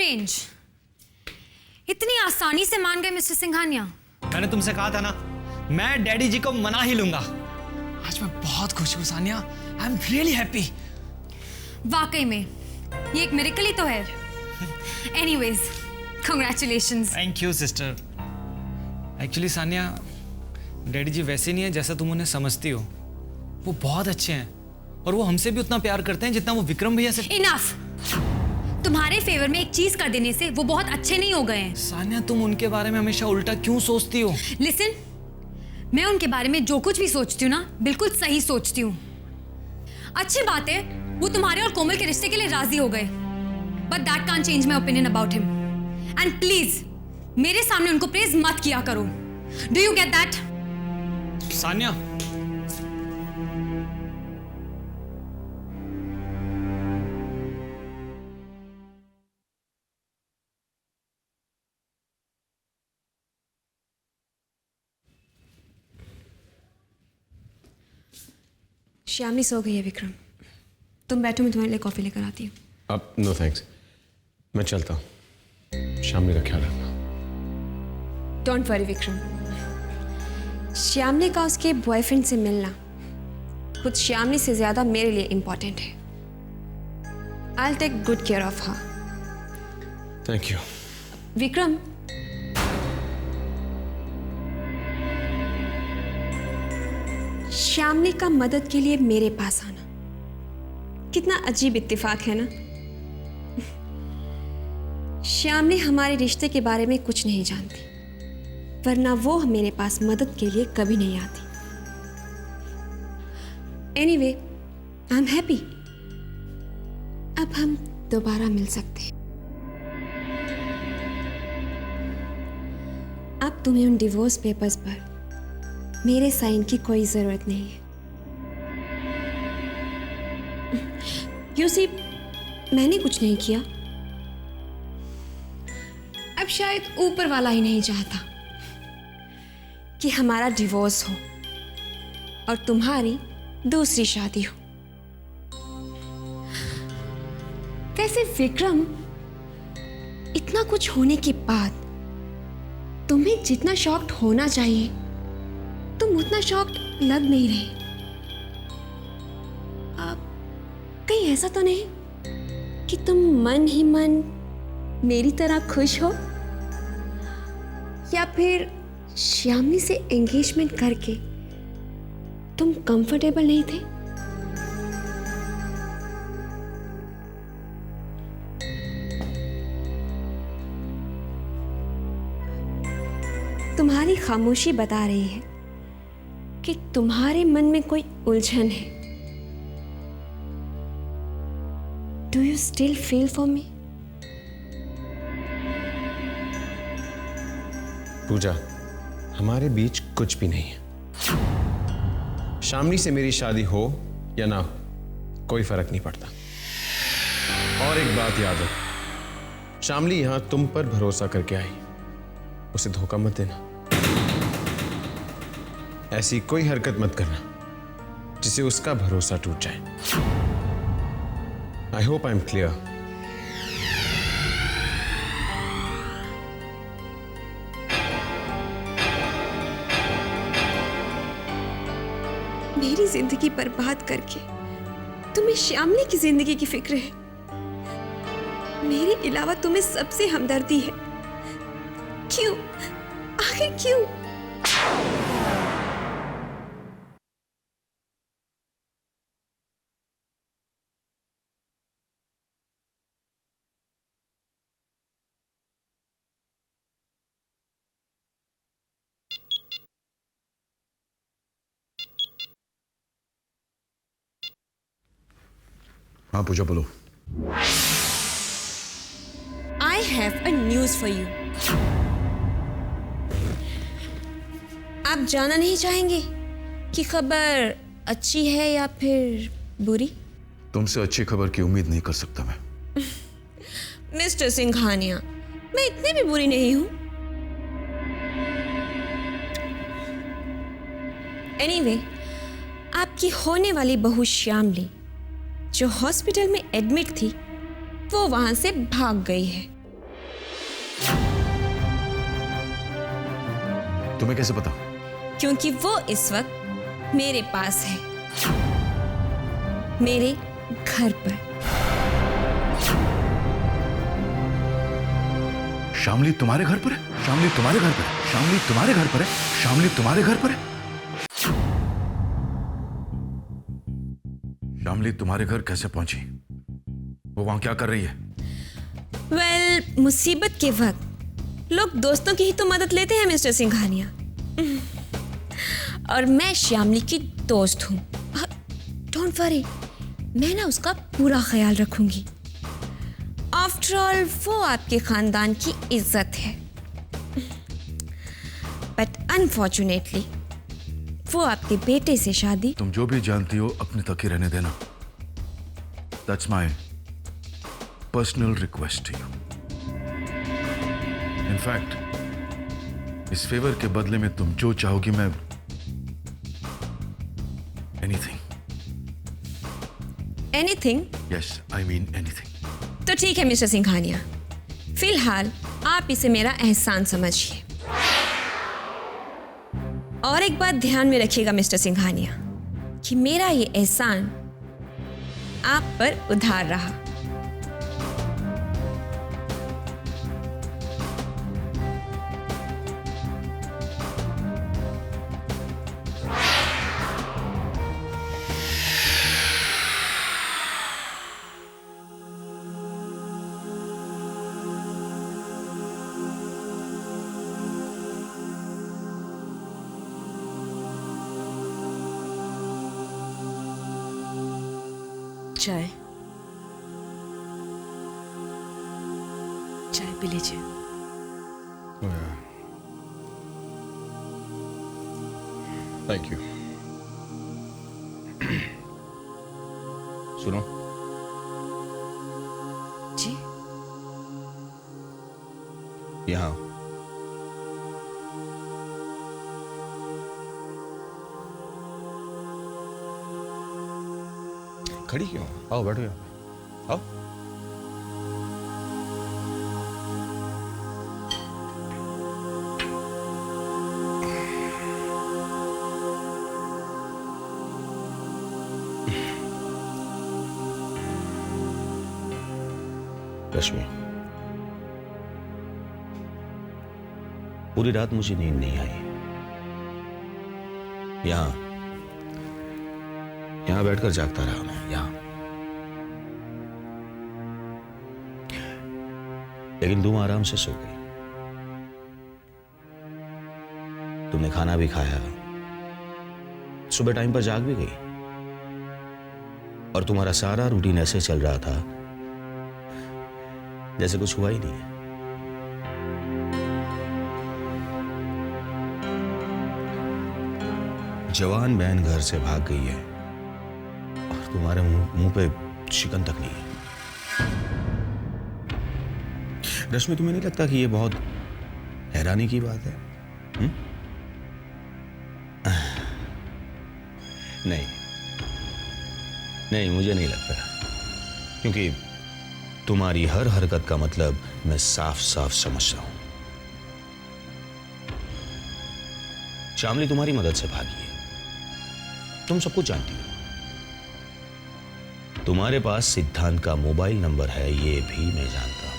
Strange, इतनी आसानी से मान गए मिस्टर सिंघानिया। मैंने तुमसे कहा था ना, मैं डैडी जी को मना ही लूंगा। आज मैं बहुत खुश हूँ Sania, I am really happy. वाकई में ये एक मिरेकल ही तो है। Anyways, congratulations. Thank you sister. Actually Sania, daddy ji वैसे नहीं है जैसा तुम उन्हें समझती हो। वो बहुत अच्छे हैं और वो हमसे भी उतना प्यार करते हैं जितना वो विक्रम भैया से। इनफ! तुम्हारे फेवर में एक चीज कर देने से वो बहुत अच्छे नहीं हो गए हैं। सानिया, तुम उनके बारे में हमेशा उल्टा क्यों सोचती हो? लिसन, मैं उनके बारे में जो कुछ भी सोचती हूँ ना, बिल्कुल सही सोचती हूँ। अच्छी बात है वो तुम्हारे और कोमल के रिश्ते के लिए राजी हो गए, but that can't change my opinion about him. And please मेरे सामने उनको प्रेज मत किया करो। Do you get that? Sania, Shyamli सो गई है विक्रम, तुम बैठो, मैं तुम्हारे लिए कॉफी लेकर आती हूँ। अब नो थैंक्स, मैं चलता हूँ। श्यामली का ख्याल रखना। डोंट वरी विक्रम, श्यामली का उसके बॉयफ्रेंड से मिलना खुद श्यामली से ज्यादा मेरे लिए इंपॉर्टेंट है। I will take good care of her. Thank you. Vikram, Shyamli का मदद के लिए मेरे पास आना कितना अजीब इत्तेफाक है ना। श्यामली हमारे रिश्ते के बारे में कुछ नहीं जानती, वरना वो मेरे पास मदद के लिए कभी नहीं आती। एनीवे, आई एम हैप्पी, अब हम दोबारा मिल सकते हैं। अब तुम्हें उन डिवोर्स पेपर्स पर मेरे साइन की कोई जरूरत नहीं है। यू सी, मैंने कुछ नहीं किया, अब शायद ऊपर वाला ही नहीं चाहता कि हमारा डिवोर्स हो और तुम्हारी दूसरी शादी हो। कैसे विक्रम, इतना कुछ होने के बाद तुम्हें जितना शॉक्ड होना चाहिए तुम उतना शॉक्ड लग नहीं रहे। कहीं ऐसा तो नहीं कि तुम मन ही मन मेरी तरह खुश हो, या फिर श्यामली से एंगेजमेंट करके तुम कंफर्टेबल नहीं थे? तुम्हारी खामोशी बता रही है कि तुम्हारे मन में कोई उलझन है। Do you still feel for me? Pooja, हमारे बीच कुछ भी नहीं है। श्यामली से मेरी शादी हो या ना हो, कोई फर्क नहीं पड़ता। और एक बात याद रखो, श्यामली यहां तुम पर भरोसा करके आई, उसे धोखा मत देना। ऐसी कोई हरकत मत करना जिससे उसका भरोसा टूट जाए। I hope I am clear. मेरी जिंदगी बर्बाद करके तुम्हें श्यामली की जिंदगी की फिक्र है। मेरे अलावा तुम्हें सबसे हमदर्दी है। क्यों? आखिर क्यों? हाँ पूजा, बोलो। I have a news for you. आप जानना नहीं चाहेंगे कि खबर अच्छी है या फिर बुरी? तुमसे अच्छी खबर की उम्मीद नहीं कर सकता मैं। मिस्टर सिंघानिया, मैं इतनी भी बुरी नहीं हूं। एनीवे, आपकी होने वाली बहू श्यामली जो हॉस्पिटल में एडमिट थी वो वहां से भाग गई है। तुम्हें कैसे पता? क्योंकि वो इस वक्त मेरे पास है, मेरे घर पर। शामली तुम्हारे घर पर है? शामली तुम्हारे घर पर है? शामली तुम्हारे घर पर है? शामली तुम्हारे घर पर है? शामली तुम्हारे घर कैसे पहुंची? वो वहां क्या कर रही है? वेल, मुसीबत के वक्त लोग दोस्तों की ही तो मदद लेते हैं मिस्टर सिंघानिया। और मैं श्यामली की दोस्त हूँ। डोंट वरी, मैं ना उसका पूरा ख्याल रखूंगी। आफ्टर ऑल वो आपके खानदान की इज्जत है। बट अनफॉर्चुनेटली वो आपके बेटे से शादी। तुम जो भी जानती हो अपने तक ही रहने देना। That's my personal request to you. In fact इस फेवर के बदले में तुम जो चाहोगी मैं anything. Anything? Yes, I mean anything. तो ठीक है मिस्टर सिंघानिया, फिलहाल आप इसे मेरा एहसान समझिए। और एक बात ध्यान में रखिएगा मिस्टर सिंघानिया, कि मेरा ये एहसान आप पर उधार रहा। चाय चाय पी लीजिए। Thank you. सुनो, जी? यहाँ खड़ी क्यों? आओ बैठो यहाँ पे। आओ। रश्मि, पूरी रात मुझे नींद नहीं आई। यहां बैठकर जागता रहा मैं, यहां। लेकिन तुम आराम से सो गई। तुमने खाना भी खाया, सुबह टाइम पर जाग भी गई, और तुम्हारा सारा रूटीन ऐसे चल रहा था जैसे कुछ हुआ ही नहीं है। जवान बहन घर से भाग गई है और तुम्हारे मुंह पे शिकन तक नहीं है। रश्मि, तुम्हें नहीं लगता कि ये बहुत हैरानी की बात है? नहीं नहीं, मुझे नहीं लगता, क्योंकि तुम्हारी हर हरकत का मतलब मैं साफ साफ समझता हूं। शामली तुम्हारी मदद से भागी है, तुम सब कुछ जानती हो। तुम्हारे पास सिद्धांत का मोबाइल नंबर है, ये भी मैं जानता हूं।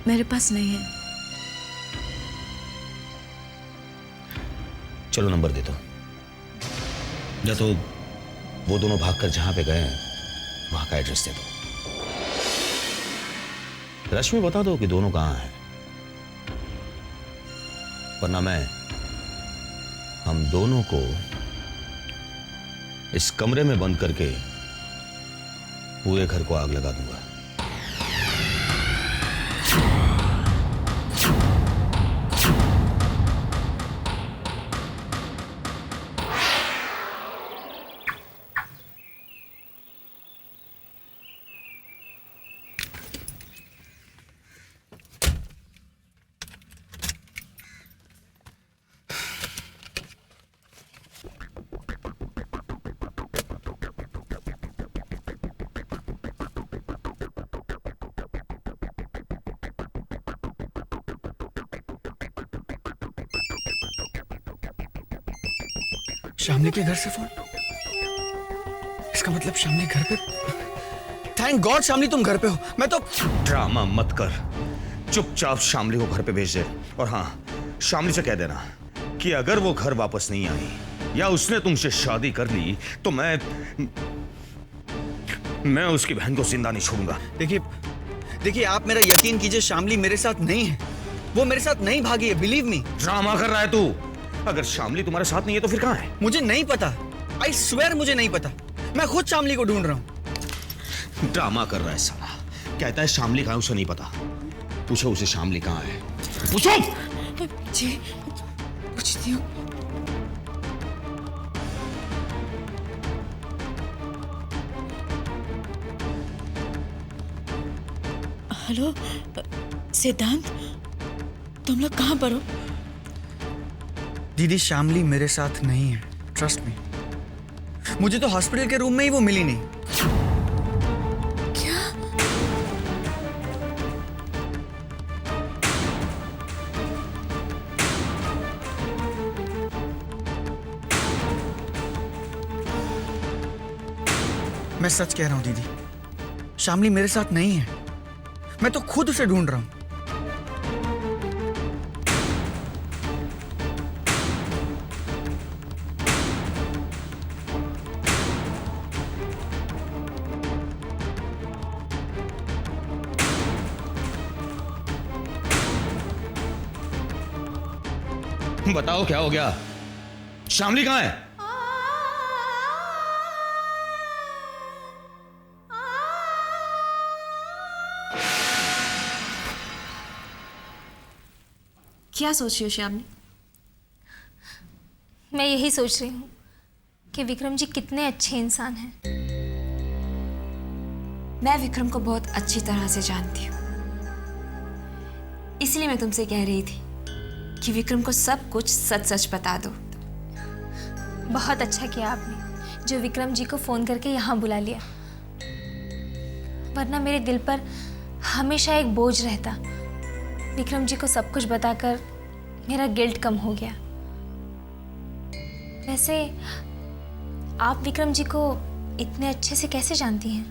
मेरे पास नहीं है। चलो नंबर दे दो, या तो वो दोनों भागकर जहां पे गए हैं वहां का एड्रेस दे दो। रश्मि, बता दो कि दोनों कहां हैं, वरना मैं हम दोनों को इस कमरे में बंद करके पूरे घर को आग लगा दूंगा। शामली के घर से फोन? इसका मतलब शामली घर पे? थैंक गॉड शामली तुम घर पे हो। मैं तो ड्रामा मत कर, चुपचाप शामली को घर पे भेज दे। और हाँ, शामली से कह देना कि अगर वो घर वापस नहीं आई या उसने तुमसे शादी कर ली तो मैं उसकी बहन को जिंदा नहीं छोड़ूंगा। देखिए आप मेरा यकीन कीजिए, शामली मेरे साथ नहीं है। वो मेरे साथ नहीं भागी है, बिलीव मी। ड्रामा कर रहा है तू। अगर शामली तुम्हारे साथ नहीं है तो फिर कहाँ है? मुझे नहीं पता, आई स्वेयर मुझे नहीं पता। मैं खुद शामली को ढूंढ रहा हूँ। ड्रामा कर रहा है साला। कहता है शामली कहाँ है, उसे नहीं पता। पूछो उसे शामली कहाँ है, पूछो। जी पूछती हूँ। हेलो सिद्धांत, तुम लोग कहाँ पर हो? दीदी शामली मेरे साथ नहीं है, ट्रस्ट मी। मुझे तो हॉस्पिटल के रूम में ही वो मिली नहीं। क्या? मैं सच कह रहा हूँ दीदी, शामली मेरे साथ नहीं है। मैं तो खुद उसे ढूंढ रहा हूँ। बताओ क्या हो गया? शामली कहाँ है? क्या सोच रही हो श्यामनी? मैं यही सोच रही हूँ कि विक्रम जी कितने अच्छे इंसान हैं। मैं विक्रम को बहुत अच्छी तरह से जानती हूँ, इसलिए मैं तुमसे कह रही थी कि विक्रम को सब कुछ सच सच बता दो। बहुत अच्छा किया आपने जो विक्रम जी को फ़ोन करके यहाँ बुला लिया, वरना मेरे दिल पर हमेशा एक बोझ रहता। विक्रम जी को सब कुछ बताकर मेरा गिल्ट कम हो गया। वैसे आप विक्रम जी को इतने अच्छे से कैसे जानती हैं?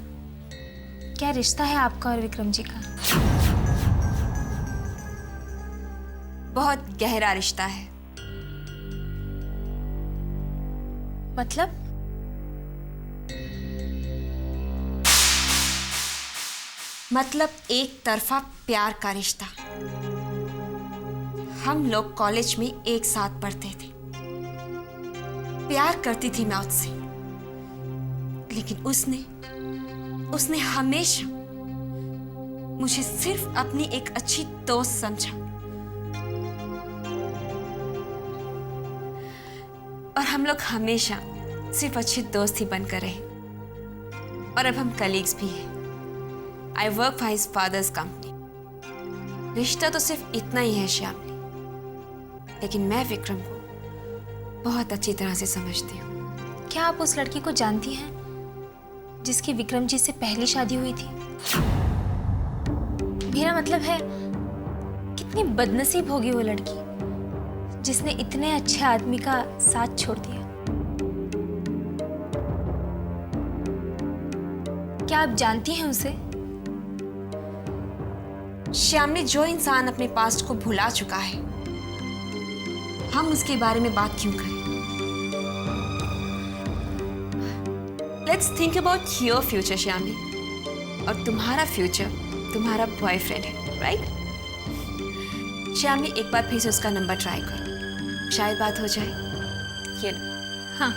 क्या रिश्ता है आपका और विक्रम जी का? बहुत गहरा रिश्ता है। मतलब एक तरफा प्यार का रिश्ता। हम लोग कॉलेज में एक साथ पढ़ते थे। प्यार करती थी मैं उससे, लेकिन उसने हमेशा मुझे सिर्फ अपनी एक अच्छी दोस्त समझा। और हम लोग हमेशा सिर्फ अच्छे दोस्त ही बनकर रहे, और अब हम कलीग्स भी हैं। I work for his father's company. रिश्ता तो सिर्फ इतना ही है श्यामली, लेकिन मैं विक्रम को बहुत अच्छी तरह से समझती हूँ। क्या आप उस लड़की को जानती हैं जिसकी विक्रम जी से पहली शादी हुई थी? मेरा मतलब है, कितनी बदनसीब होगी वो लड़की जिसने इतने अच्छे आदमी का साथ छोड़ दिया। क्या आप जानती हैं उसे? श्यामली, जो इंसान अपने पास्ट को भुला चुका है, हम उसके बारे में बात क्यों करें? Let's think about your future Shyamli, और तुम्हारा फ्यूचर तुम्हारा बॉयफ्रेंड है, राइट? श्यामली, एक बार फिर से उसका नंबर ट्राई करो, शायद बात हो जाए। ये लो। हाँ।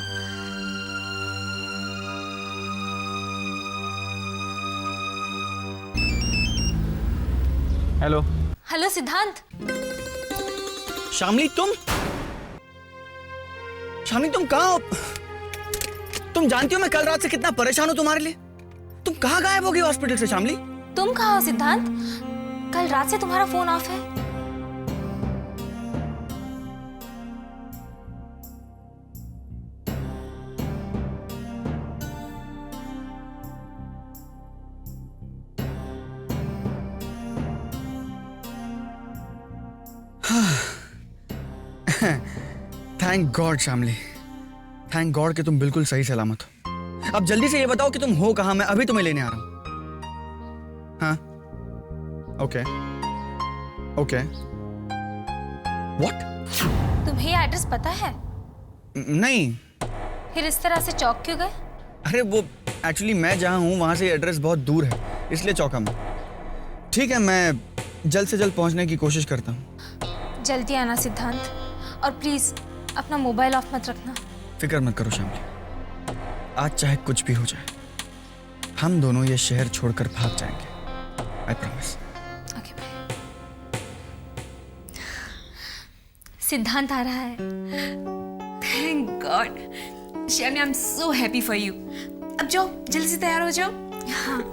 हेलो। हेलो सिद्धांत। शामली तुम कहाँ हो? तुम जानती हो मैं कल रात से कितना परेशान हूँ तुम्हारे लिए। तुम कहाँ गायब हो गई हॉस्पिटल से शामली? तुम कहाँ हो सिद्धांत? कल रात से तुम्हारा फोन ऑफ है। Thank God Shamli, thank God कि तुम बिल्कुल सही सलामत हो। अब जल्दी से ये बताओ कि तुम हो कहाँ, मैं अभी तुम्हें लेने आ रहा हूँ। हाँ, ओके ओके। व्हाट? तुम्हें ये एड्रेस पता है? नहीं। फिर इस तरह से चौक क्यों गए? अरे वो एक्चुअली मैं जहाँ हूँ वहाँ से एड्रेस बहुत दूर है, इसलिए चौका मैं। ठीक है, मैं जल्द से जल्द पहुँचने की कोशिश करता हूँ। जल्दी आना सिद्धांत, और प्लीज अपना मोबाइल ऑफ मत रखना। फिक्र मत करो शामली, आज चाहे कुछ भी हो जाए हम दोनों ये शहर छोड़कर भाग जाएंगे, आई प्रॉमिस। Okay bye. सिद्धांत आ रहा है। Thank God. Shyami, I am so happy for you. अब जाओ, जल्दी से तैयार हो जाओ। हाँ।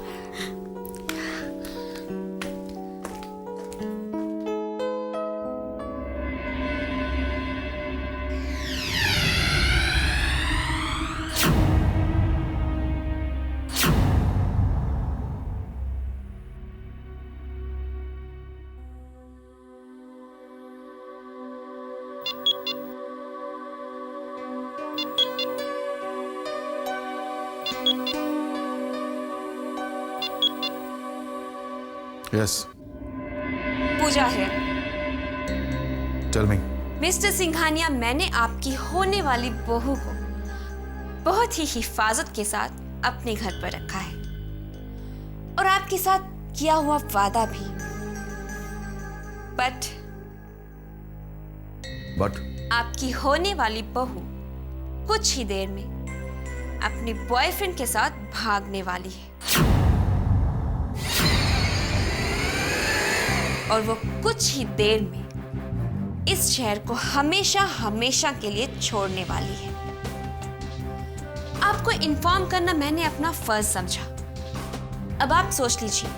Yes, पूजा है। tell me. मिस्टर सिंघानिया, मैंने आपकी होने वाली बहू को बहुत ही हिफाजत के साथ अपने घर पर रखा है और आपके साथ किया हुआ वादा भी। बट आपकी होने वाली बहू कुछ ही देर में अपने बॉयफ्रेंड के साथ भागने वाली है और वो कुछ ही देर में इस शहर को हमेशा हमेशा के लिए छोड़ने वाली है। आपको इन्फॉर्म करना मैंने अपना फर्ज समझा। अब आप सोच लीजिए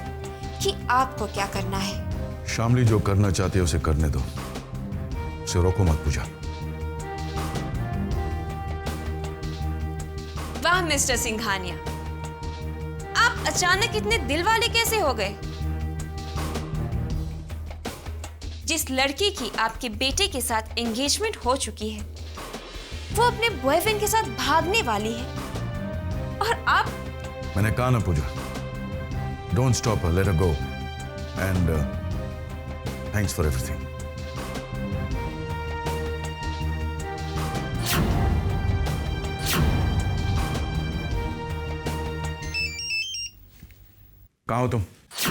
कि आपको क्या करना है। शामली जो करना चाहती है उसे करने दो, उसे रोको मत पूजा। वाह मिस्टर सिंघानिया, आप अचानक इतने दिल वाले कैसे हो गए? जिस लड़की की आपके बेटे के साथ एंगेजमेंट हो चुकी है वो अपने बॉयफ्रेंड के साथ भागने वाली है और आप। मैंने कहा ना Pooja, don't stop her, let her go, and thanks for everything. कहाँ हो तुम?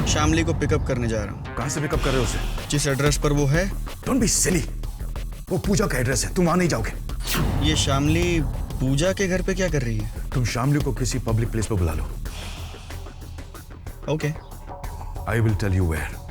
शामली को पिकअप करने जा रहा हूँ। कहाँ से पिकअप कर रहे हो उसे? जिस एड्रेस पर वो है। डोंट बी सिली, वो पूजा का एड्रेस है, तुम वहां नहीं जाओगे। ये शामली पूजा के घर पे क्या कर रही है? तुम शामली को किसी पब्लिक प्लेस पे बुला लो। Okay, I will tell you where.